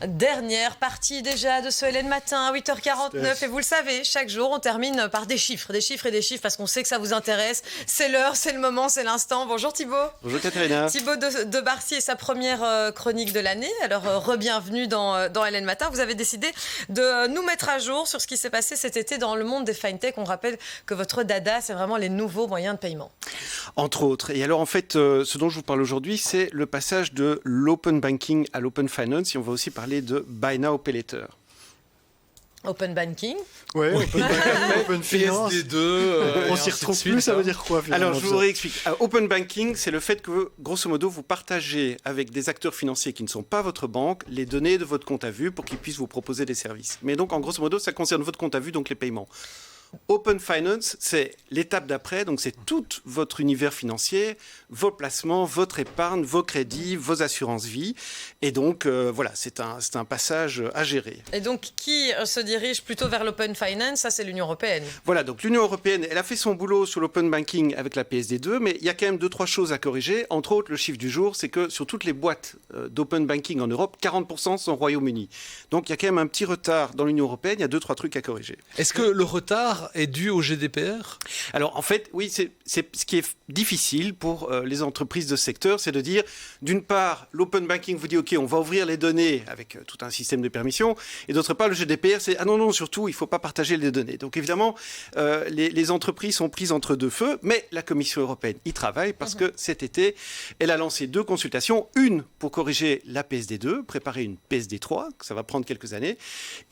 Dernière partie déjà de ce Hélène Matin à 8h49 et vous le savez, chaque jour on termine par des chiffres et des chiffres parce qu'on sait que ça vous intéresse. C'est l'heure, c'est le moment, c'est l'instant. Bonjour Thibaut. Bonjour Katharina. Thibaut de Barcy et sa première chronique de l'année. Alors re-bienvenue dans Hélène Matin. Vous avez décidé de nous mettre à jour sur ce qui s'est passé cet été dans le monde des fintech. On rappelle que votre dada, c'est vraiment les nouveaux moyens de paiement. Entre autres. Et alors en fait, ce dont je vous parle aujourd'hui, c'est le passage de l'open banking à l'open finance. Et on va aussi parler de Buy Now Pay Later. Open banking. Ouais, open banking, open finance. PSD2. On s'y retrouve plus, ça veut dire quoi finalement? Alors je vous réexplique. Open banking, c'est le fait que, grosso modo, vous partagez avec des acteurs financiers qui ne sont pas votre banque les données de votre compte à vue pour qu'ils puissent vous proposer des services. Mais donc, en grosso modo, ça concerne votre compte à vue, donc les paiements. Open Finance, c'est l'étape d'après, donc c'est tout votre univers financier, vos placements, votre épargne, vos crédits, vos assurances vie. Et donc, voilà, c'est un passage à gérer. Et donc, qui se dirige plutôt vers l'Open Finance? Ça, c'est l'Union européenne. Voilà, donc l'Union européenne, elle a fait son boulot sur l'open banking avec la PSD2, mais il y a quand même 2-3 choses à corriger. Entre autres, le chiffre du jour, c'est que sur toutes les boîtes d'open banking en Europe, 40% sont au Royaume-Uni. Donc, il y a quand même un petit retard dans l'Union européenne, il y a 2-3 trucs à corriger. Est-ce que le retard est dû au GDPR? Alors en fait, oui, c'est ce qui est difficile pour les entreprises de ce secteur, c'est de dire, d'une part, l'open banking vous dit, OK, on va ouvrir les données avec tout un système de permission, et d'autre part, le GDPR, c'est, ah non, surtout, il ne faut pas partager les données. Donc évidemment, les entreprises sont prises entre deux feux, mais la Commission européenne y travaille parce que cet été, elle a lancé 2 consultations, une pour corriger la PSD2, préparer une PSD3, ça va prendre quelques années,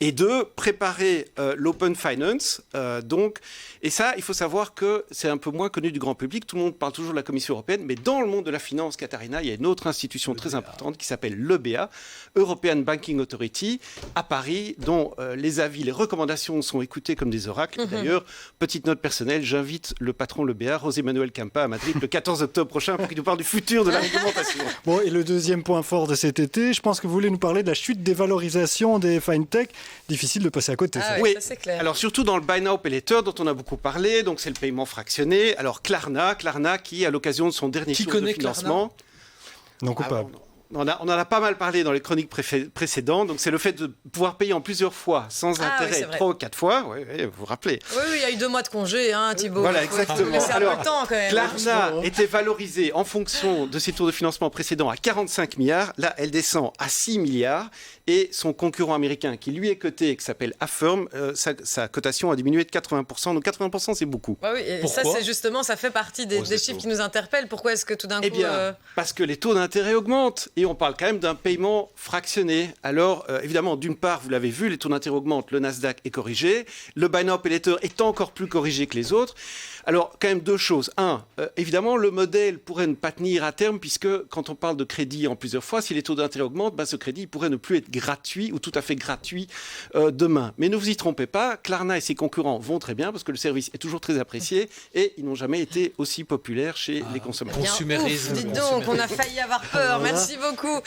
et 2, préparer l'open finance, donc, et ça, il faut savoir que c'est un peu moins connu du grand public. Tout le monde parle toujours de la Commission européenne, mais dans le monde de la finance, Katharina, il y a une autre institution très importante qui s'appelle l'EBA, European Banking Authority, à Paris, dont les avis, les recommandations sont écoutées comme des oracles. D'ailleurs, petite note personnelle, j'invite le patron de l'EBA, José Manuel Campa, à Madrid le 14 octobre prochain pour qu'il nous parle du futur de la réglementation. Bon, et le deuxième point fort de cet été, je pense que vous voulez nous parler de la chute des valorisations des fintech. Difficile de passer à côté. Ah ça. oui, ça c'est clair. Alors surtout dans le Buy Now Pay Later dont on a beaucoup parlé, donc c'est le paiement fractionné. Alors Klarna qui à l'occasion de son dernier tour de financement, Non coupable. on en a pas mal parlé dans les chroniques précédentes, donc c'est le fait de pouvoir payer en plusieurs fois sans intérêt, 3 ou 4 fois, oui, vous vous rappelez. Oui, il y a eu 2 mois de congé, hein, Thibaut. Voilà, Il faut exactement. laisser un peu le temps quand même. Klarna était valorisée en fonction de ses tours de financement précédents à 45 milliards. Là, elle descend à 6 milliards. Et son concurrent américain, qui lui est coté, qui s'appelle Affirm, sa cotation a diminué de 80%. Donc 80%, c'est beaucoup. Bah oui, et ça, c'est justement, ça fait partie des chiffres qui nous interpellent. Pourquoi est-ce que tout d'un coup... Eh bien, parce que les taux d'intérêt augmentent. Et on parle quand même d'un paiement fractionné. Alors, évidemment, d'une part, vous l'avez vu, les taux d'intérêt augmentent, le Nasdaq est corrigé. Le Buy Now Pay Later est encore plus corrigé que les autres. Alors, quand même 2 choses. Évidemment, le modèle pourrait ne pas tenir à terme, puisque quand on parle de crédit en plusieurs fois, si les taux d'intérêt augmentent, ce crédit pourrait ne plus être gratuit ou tout à fait gratuit demain. Mais ne vous y trompez pas, Klarna et ses concurrents vont très bien, parce que le service est toujours très apprécié, et ils n'ont jamais été aussi populaires chez les consommateurs. Consumérisme. Dites donc, on a failli avoir peur. Merci beaucoup.